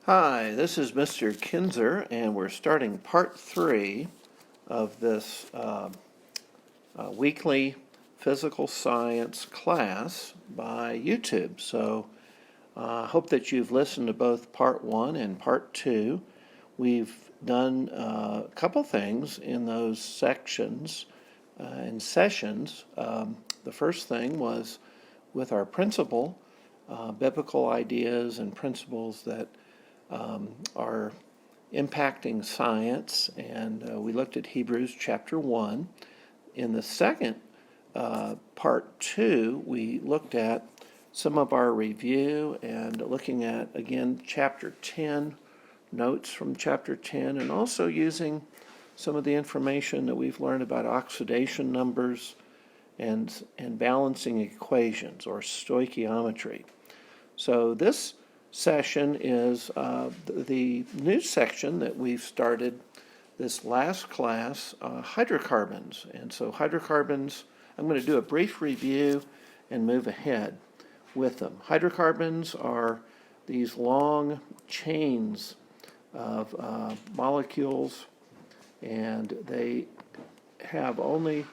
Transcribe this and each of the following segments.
Hi, this is Mr. Kinzer, and we're starting part 3 of this weekly physical science class by YouTube. So I hope that you've listened to both part 1 and part 2. We've done a couple things in those sections and sessions. The first thing was with our principle, biblical ideas and principles that are impacting science, and we looked at Hebrews chapter 1. In the second part 2, we looked at some of our review and looking at, again, chapter 10, notes from chapter 10, and also using some of the information that we've learned about oxidation numbers and balancing equations, or stoichiometry. So this session is the new section that we've started this last class, hydrocarbons. And so hydrocarbons, I'm going to do a brief review and move ahead with them. Hydrocarbons are these long chains of molecules, and they have only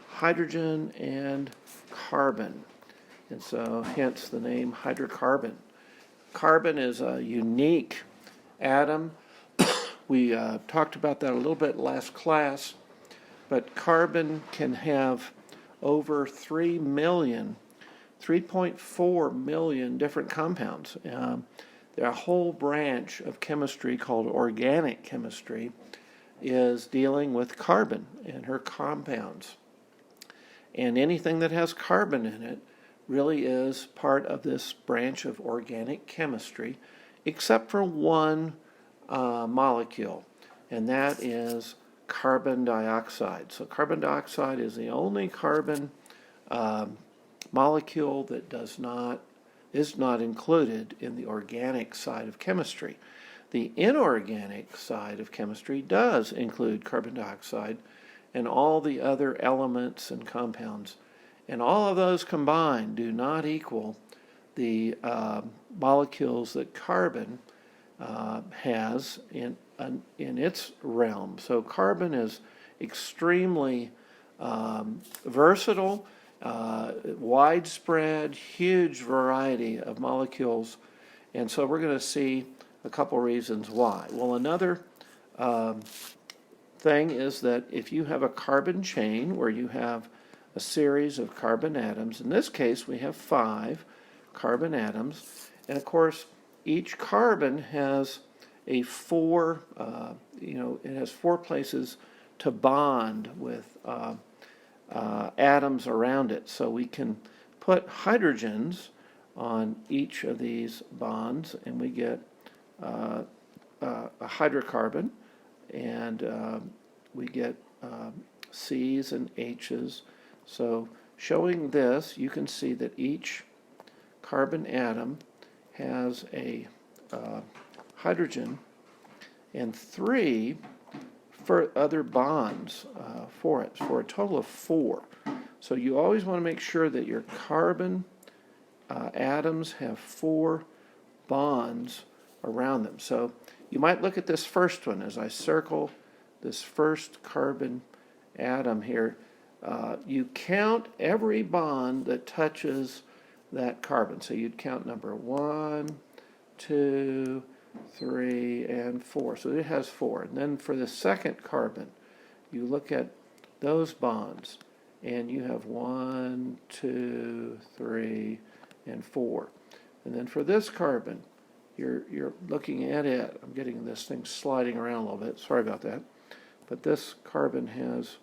hydrogen and carbon, and so hence the name hydrocarbon. Carbon is a unique atom. We talked about that a little bit last class, but carbon can have over 3.4 million different compounds. There's a whole branch of chemistry called organic chemistry is dealing with carbon and her compounds. And anything that has carbon in it really is part of this branch of organic chemistry, except for one molecule, and that is carbon dioxide. So carbon dioxide is the only carbon molecule that is not included in the organic side of chemistry. The inorganic side of chemistry does include carbon dioxide and all the other elements and compounds. And all of those combined do not equal the molecules that carbon has in its realm. So carbon is extremely versatile, widespread, huge variety of molecules. And so we're going to see a couple reasons why. Well, another thing is that if you have a carbon chain where you have a series of carbon atoms. In this case, we have 5 carbon atoms, and of course, each carbon has it has 4 places to bond with atoms around it. So we can put hydrogens on each of these bonds, and we get a hydrocarbon, and we get C's and H's. So showing this, you can see that each carbon atom has a hydrogen and 3 other bonds for it, for a total of 4. So you always want to make sure that your carbon atoms have 4 bonds around them. So you might look at this first one as I circle this first carbon atom here. You count every bond that touches that carbon. So you'd count number 1, 2, 3, and 4. So it has 4. And then for the second carbon, you look at those bonds, and you have 1, 2, 3, and 4. And then for this carbon, you're looking at it. I'm getting this thing sliding around a little bit. Sorry about that. But this carbon has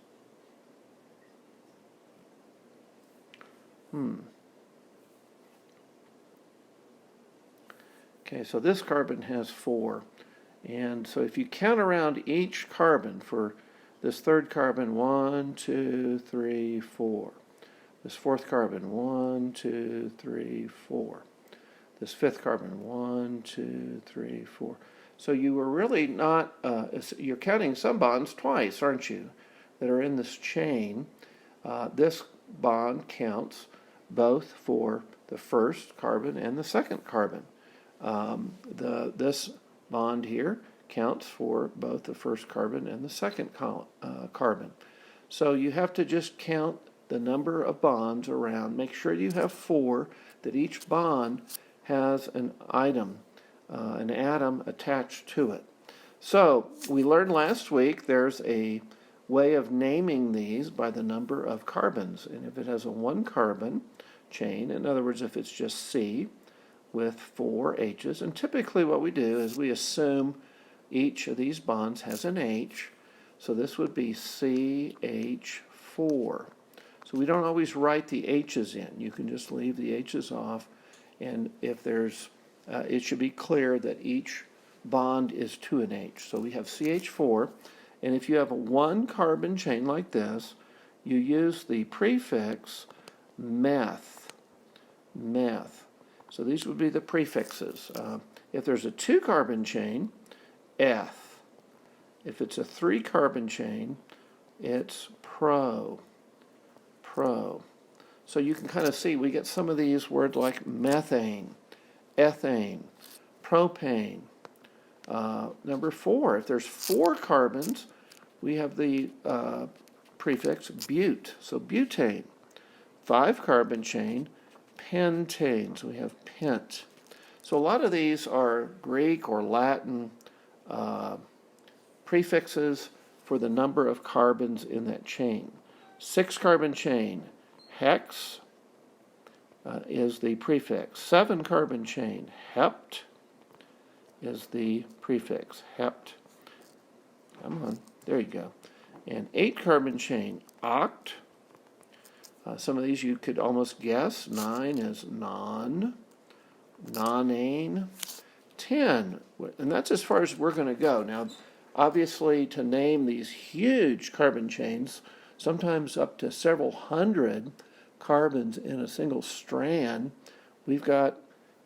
Okay, so this carbon has 4. And so if you count around each carbon for this third carbon, 1, 2, 3, 4. This fourth carbon, 1, 2, 3, 4. This fifth carbon, 1, 2, 3, 4. So you were really not, you're counting some bonds twice, aren't you, that are in this chain. This bond counts both for the first carbon and the second carbon. This bond here counts for both the first carbon and the second carbon. So you have to just count the number of bonds around. Make sure you have 4, that each bond has an atom attached to it. So we learned last week there's a way of naming these by the number of carbons. And if it has a 1 carbon chain, in other words, if it's just C with 4 H's, and typically what we do is we assume each of these bonds has an H, so this would be CH4. So we don't always write the H's in. You can just leave the H's off, and if there's, it should be clear that each bond is to an H. So we have CH4, and if you have a 1 carbon chain like this, you use the prefix meth. So these would be the prefixes. If there's a 2 carbon chain, eth. If it's a 3 carbon chain, it's pro. So you can kind of see we get some of these words like methane, ethane, propane. Number 4, if there's 4 carbons, we have the prefix bute, so butane. 5 carbon chain, pentane, so we have pent. So a lot of these are Greek or Latin prefixes for the number of carbons in that chain. 6 carbon chain, hex is the prefix. 7 carbon chain, hept is the prefix, hept. Come on, there you go. And 8 carbon chain, oct. Some of these you could almost guess. 9 is non, nonane. 10, and that's as far as we're going to go. Now, obviously, to name these huge carbon chains, sometimes up to several hundred carbons in a single strand, we've got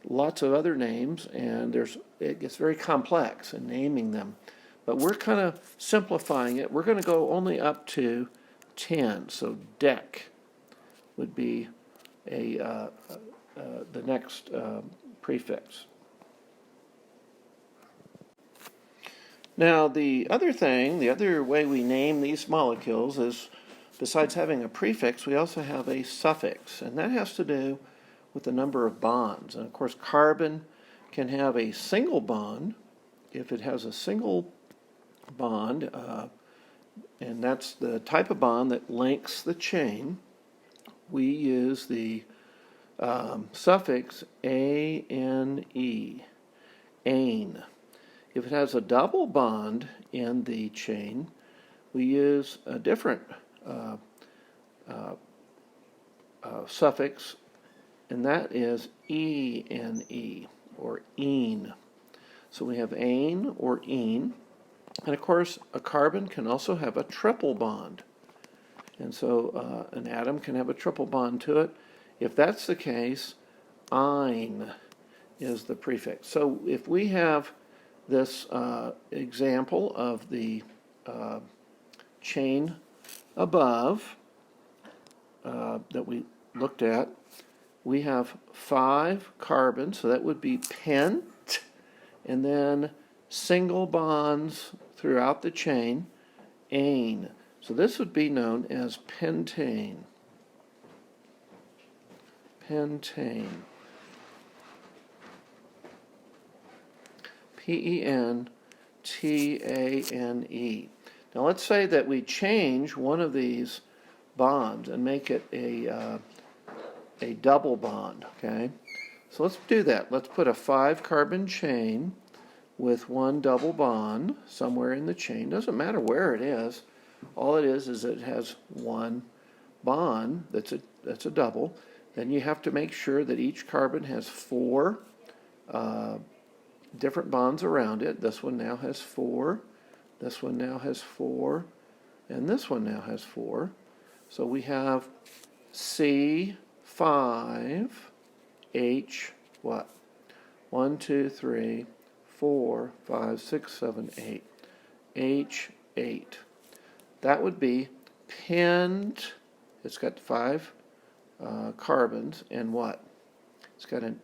lots of other names, and it gets very complex in naming them. But we're kind of simplifying it. We're going to go only up to 10. So dec would be the next prefix. Now, the other way we name these molecules is, besides having a prefix, we also have a suffix, and that has to do with the number of bonds. And of course, carbon can have a single bond. If it has a single bond, and that's the type of bond that links the chain, we use the suffix ane, ane. If it has a double bond in the chain, we use a different suffix, and that is ene, or ene. So we have ane or ene. And of course, a carbon can also have a triple bond. And so an atom can have a triple bond to it. If that's the case, ine is the prefix. So if we have this example of the chain above that we looked at, we have 5 carbons, so that would be pent, and then single bonds throughout the chain, ane. So this would be known as pentane. Pentane. Pentane. Now let's say that we change one of these bonds and make it a double bond, okay? So let's do that. Let's put a 5 carbon chain with 1 double bond somewhere in the chain. Doesn't matter where it is. All it is it has 1 bond that's a double. Then you have to make sure that each carbon has 4 different bonds around it. This one now has 4. This one now has 4. And this one now has 4. So we have C5H what? 1, 2, 3, 4, 5, 6, 7, 8. H8. That would be pent. It's got 5 carbons, and what? It's got a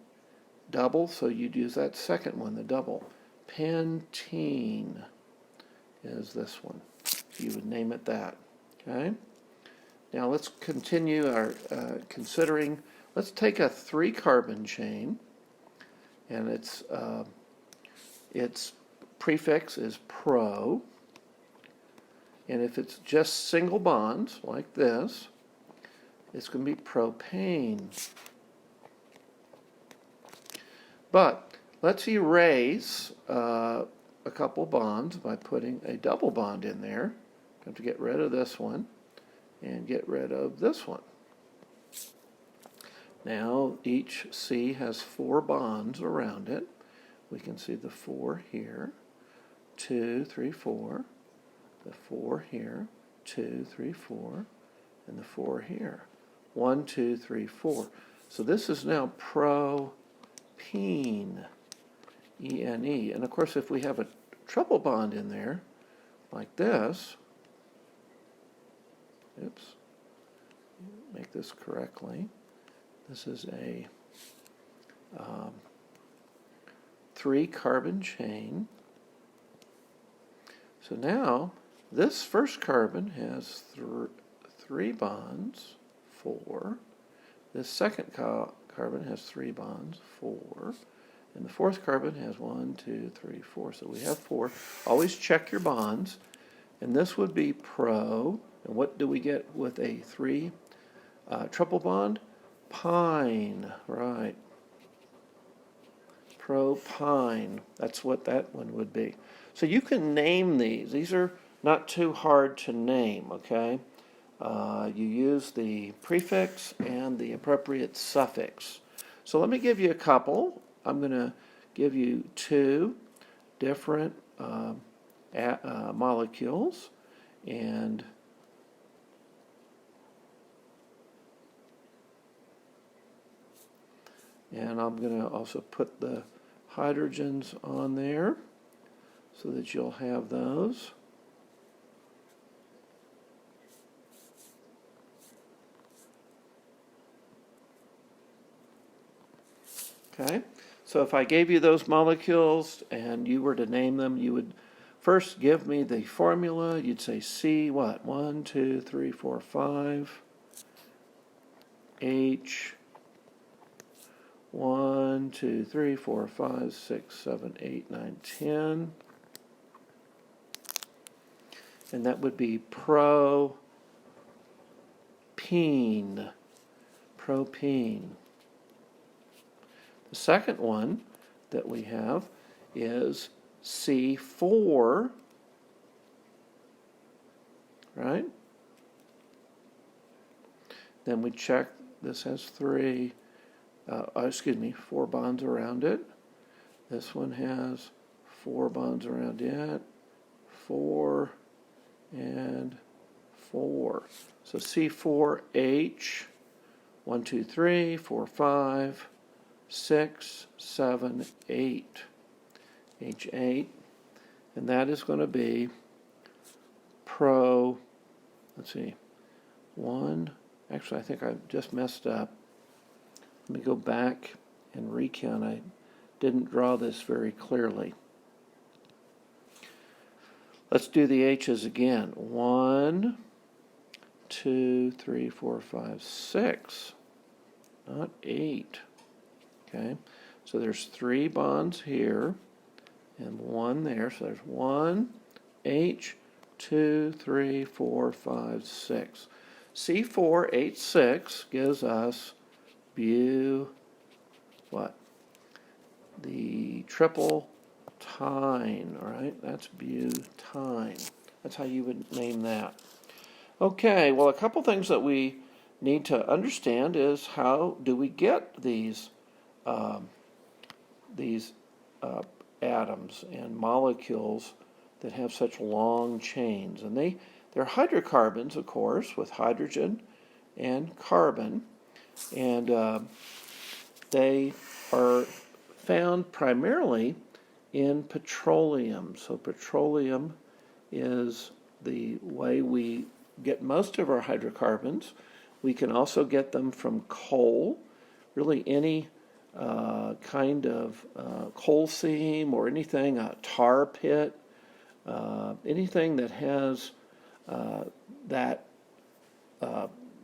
double, so you'd use that second one, the double. Pentene is this one. You would name it that. Okay. Now let's continue our considering. Let's take a 3-carbon chain, and its prefix is pro. And if it's just single bonds like this, it's going to be propane. But let's erase a couple bonds by putting a double bond in there. I have to get rid of this one and get rid of this one. Now each C has 4 bonds around it. We can see the 4 here, 2, 3, 4, the 4 here, 2, 3, 4, and the 4 here. 1, 2, 3, 4. So this is now propene, E-N-E. And of course, if we have a triple bond in there, like this, oops, make this correctly. This is a 3-carbon chain. So now, this first carbon has 3 bonds, 4. This second carbon has 3 bonds, 4. And the fourth carbon has 1, 2, 3, 4. So we have 4. Always check your bonds. And this would be pro. And what do we get with a 3 triple bond? Pine, right. Propine. That's what that one would be. So you can name these. These are not too hard to name, okay? You use the prefix and the appropriate suffix. So let me give you a couple. I'm going to give you 2 different molecules, and I'm going to also put the hydrogens on there so that you'll have those. Okay, so if I gave you those molecules and you were to name them, you would first give me the formula. You'd say C, what? 1, 2, 3, 4, 5. H, 1, 2, 3, 4, 5, 6, 7, 8, 9, 10. And that would be propene. Propene. The second one that we have is C4, right? Then we check, this has 4 bonds around it. This one has 4 bonds around it, 4 and 4. So C4H, 1, 2, 3, 4, 5, 6, 7, 8. H8. And that is going to be let's see, 1. Actually, I think I just messed up. Let me go back and recount. I didn't draw this very clearly. Let's do the H's again. 1, 2, 3, 4, 5, 6. Not 8. Okay, so there's 3 bonds here and 1 there. So there's 1, H, 2, 3, 4, 5, 6. C4H6 gives us what? The triple tine, all right? That's butine. That's how you would name that. Okay, well, a couple things that we need to understand is how do we get these atoms and molecules that have such long chains. And they're hydrocarbons, of course, with hydrogen and carbon. And they are found primarily in petroleum. So petroleum is the way we get most of our hydrocarbons. We can also get them from coal. Really any kind of coal seam or anything, a tar pit, anything that has that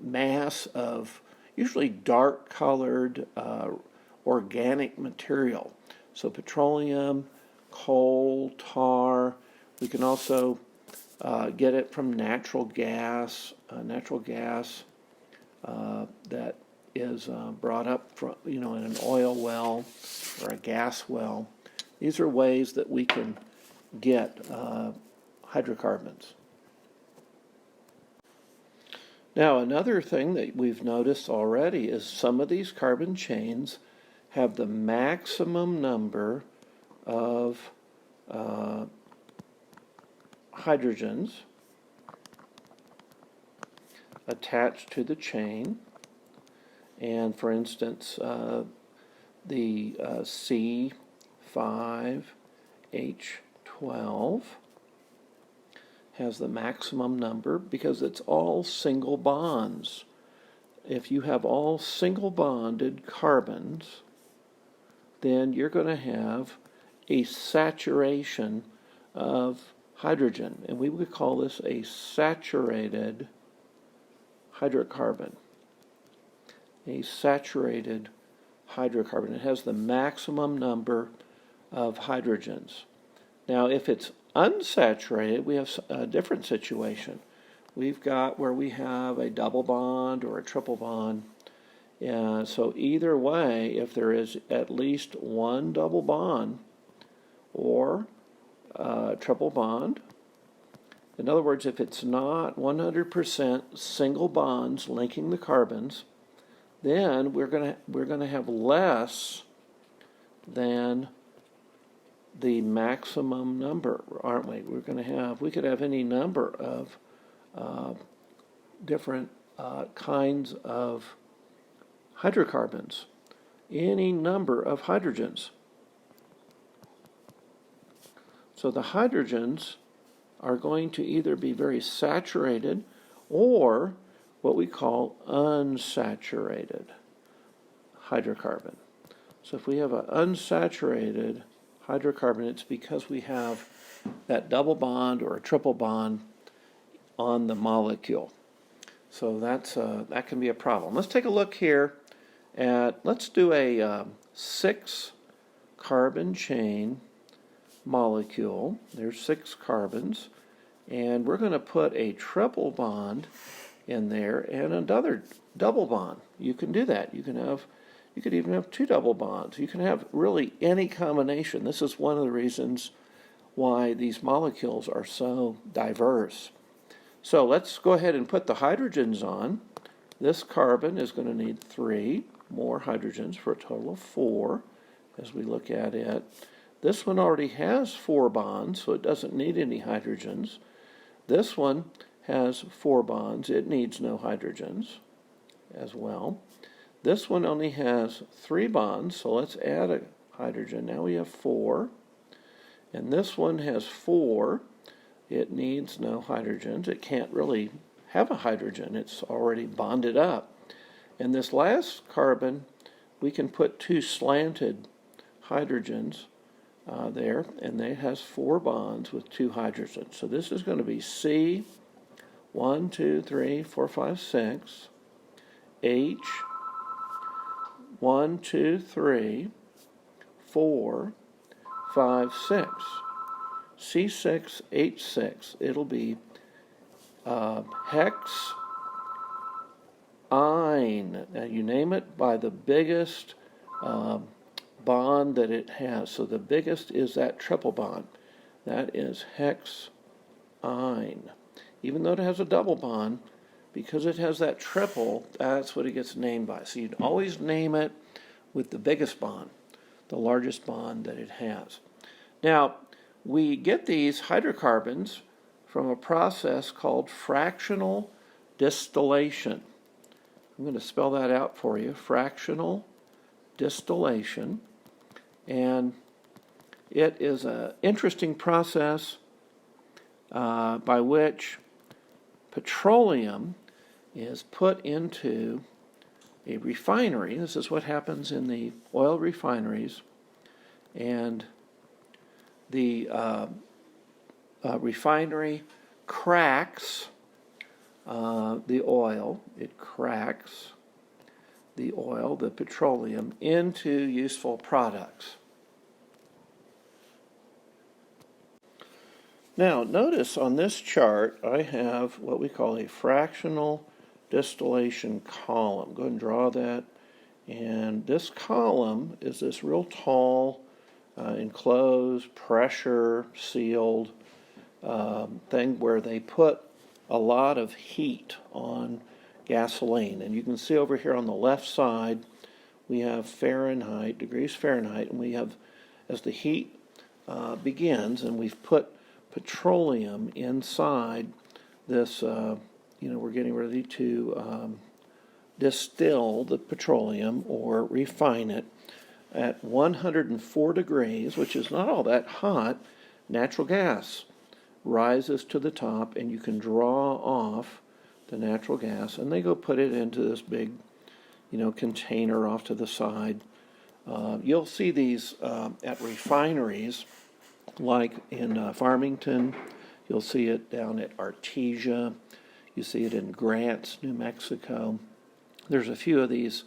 mass of usually dark colored organic material. So petroleum, coal, tar. We can also get it from natural gas that is brought up from, in an oil well or a gas well. These are ways that we can get hydrocarbons. Now, another thing that we've noticed already is some of these carbon chains have the maximum number of hydrogens attached to the chain. And for instance, the C5H12 has the maximum number because it's all single bonds. If you have all single bonded carbons, then you're going to have a saturation of hydrogen, and we would call this a saturated hydrocarbon. A saturated hydrocarbon. It has the maximum number of hydrogens. Now, if it's unsaturated, we have a different situation. We've got where we have a double bond or a triple bond. So either way, if there is at least one double bond or triple bond, in other words, if it's not 100% single bonds linking the carbons, then we're going to have less than the maximum number, aren't we? We could have any number of different kinds of hydrocarbons, any number of hydrogens. So the hydrogens are going to either be very saturated or what we call unsaturated hydrocarbon. So if we have an unsaturated hydrocarbon, it's because we have that double bond or a triple bond on the molecule. So that can be a problem. Let's take a look here let's do a 6-carbon chain molecule. There's 6 carbons, and we're going to put a triple bond in there and another double bond. You can do that. You could even have 2 double bonds. You can have really any combination. This is one of the reasons why these molecules are so diverse. So let's go ahead and put the hydrogens on. This carbon is going to need 3 more hydrogens for a total of 4 as we look at it. This one already has 4 bonds, so it doesn't need any hydrogens. This one has 4 bonds. It needs no hydrogens as well. This one only has 3 bonds, so let's add a hydrogen. Now we have 4. And this one has 4. It needs no hydrogens. It can't really have a hydrogen. It's already bonded up. And this last carbon, we can put 2 slanted hydrogens there, and it has 4 bonds with 2 hydrogens. So this is going to be C, 1, 2, 3, 4, 5, 6, H, 1, 2, 3, 4, 5, 6. C6, H6. It'll be hex, ine. Now you name it by the biggest bond that it has. So the biggest is that triple bond. That is hex, ine. Even though it has a double bond, because it has that triple, that's what it gets named by. So you'd always name it with the biggest bond, the largest bond that it has. Now, we get these hydrocarbons from a process called fractional distillation. I'm going to spell that out for you, fractional distillation. And it is an interesting process by which petroleum is put into a refinery. This is what happens in the oil refineries, and the refinery cracks the oil. It cracks the oil, the petroleum, into useful products. Now, notice on this chart, I have what we call a fractional distillation column. Go ahead and draw that. And this column is this real tall, enclosed, pressure sealed thing where they put a lot of heat on gasoline. And you can see over here on the left side, we have Fahrenheit, degrees Fahrenheit, and we have, as the heat begins, and we've put petroleum inside this, we're getting ready to distill the petroleum or refine it at 104 degrees, which is not all that hot. Natural gas rises to the top, and you can draw off the natural gas, and they go put it into this big, container off to the side. You'll see these at refineries, like in Farmington. You'll see it down at Artesia. You see it in Grants, New Mexico. There's a few of these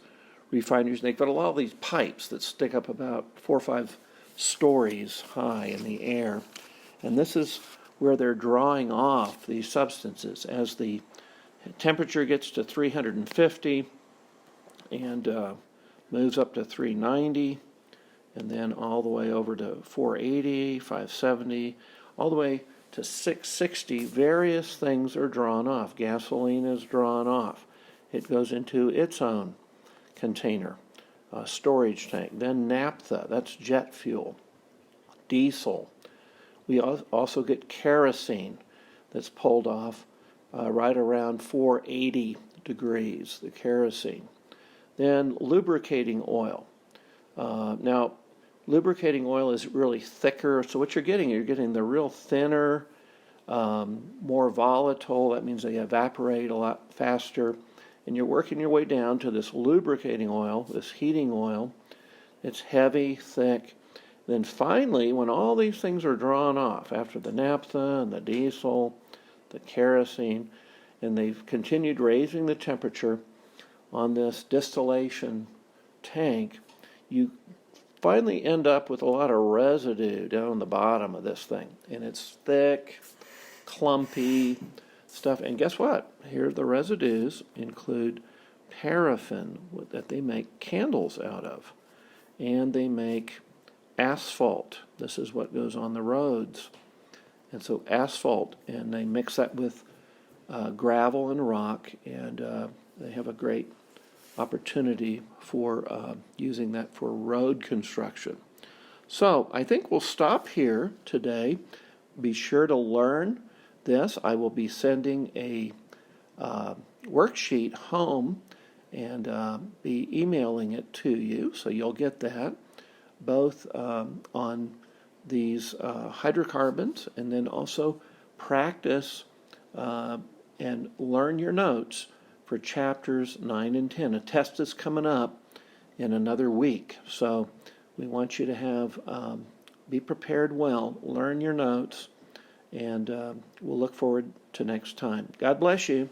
refineries. They've got a lot of these pipes that stick up about 4 or 5 stories high in the air. And this is where they're drawing off these substances as the temperature gets to 350 and moves up to 390, and then all the way over to 480, 570, all the way to 660. Various things are drawn off. Gasoline is drawn off. It goes into its own container, storage tank. Then naphtha, that's jet fuel. Diesel. We also get kerosene that's pulled off right around 480 degrees, the kerosene. Then lubricating oil. Now, lubricating oil is really thicker, so what you're getting the real thinner, more volatile. That means they evaporate a lot faster. And you're working your way down to this lubricating oil, this heating oil. It's heavy, thick. Then finally, when all these things are drawn off, after the naphtha and the diesel, the kerosene, and they've continued raising the temperature on this distillation tank, you finally end up with a lot of residue down the bottom of this thing. And it's thick, clumpy stuff. And guess what? Here the residues include paraffin that they make candles out of. And they make asphalt. This is what goes on the roads. And so asphalt, and they mix that with gravel and rock, and they have a great opportunity for using that for road construction. So I think we'll stop here today. Be sure to learn this. I will be sending a worksheet home and be emailing it to you, so you'll get that, both on these hydrocarbons, and then also practice and learn your notes for chapters 9 and 10. A test is coming up in another week, so we want you to have be prepared well, learn your notes, and we'll look forward to next time. God bless you.